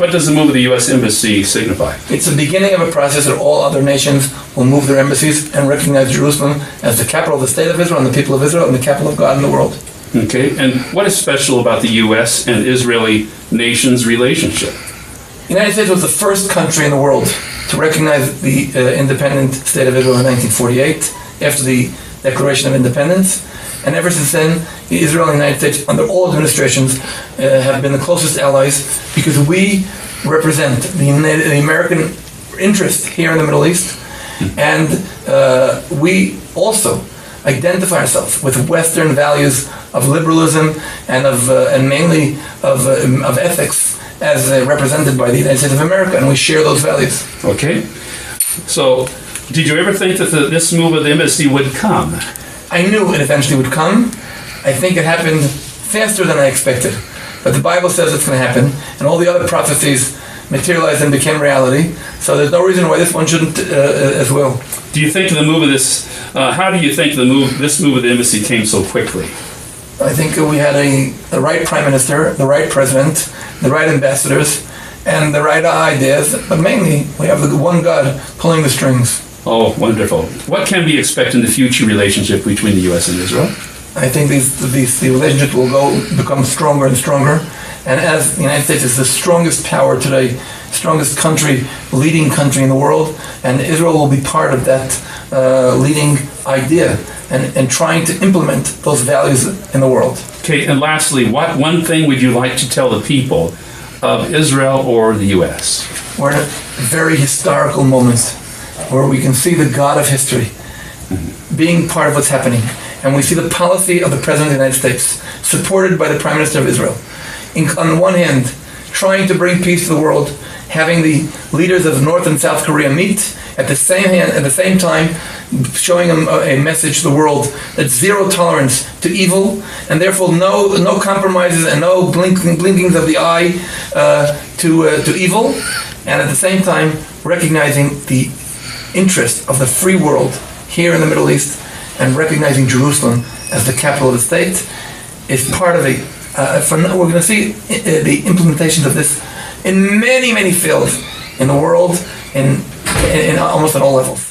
what does the move of the U.S. Embassy signify? It's the beginning of a process that all other nations will move their embassies and recognize Jerusalem as the capital of the state of Israel and the people of Israel and the capital of God in the world. Okay, and what is special about the U.S. and Israeli nation's relationship? The United States was the first country in the world to recognize the independent state of Israel in 1948 after the Declaration of Independence. And ever since then, Israel and the United States, under all administrations, have been the closest allies because we represent the American interest here in the Middle East, and we also identify ourselves with Western values of liberalism and mainly of ethics as represented by the United States of America, and we share those values. Okay. So, did you ever think that this move of the embassy would come? I knew it eventually would come. I think it happened faster than I expected. But the Bible says it's going to happen, and all the other prophecies materialized and became reality. So there's no reason why this one shouldn't as well. Do you think the move of this? How do you think this move of the embassy came so quickly? I think we had the right prime minister, the right president, the right ambassadors, and the right ideas. But mainly, we have the one God pulling the strings. Oh, wonderful. What can we expect in the future relationship between the U.S. and Israel? I think the relationship will become stronger and stronger. And as the United States is the strongest power today, strongest country, leading country in the world, and Israel will be part of that leading idea and trying to implement those values in the world. Okay, and lastly, what one thing would you like to tell the people of Israel or the U.S.? We're in a very historical moment where we can see the God of history being part of what's happening. And we see the policy of the President of the United States, supported by the Prime Minister of Israel. On the one hand, trying to bring peace to the world, having the leaders of North and South Korea meet, at the same time, showing a message to the world that zero tolerance to evil, and therefore no compromises and no blinkings of the eye to evil, and at the same time recognizing the interest of the free world here in the Middle East, and recognizing Jerusalem as the capital of the state is part of we're going to see the implementations of this in many, many fields in the world, in almost at all levels.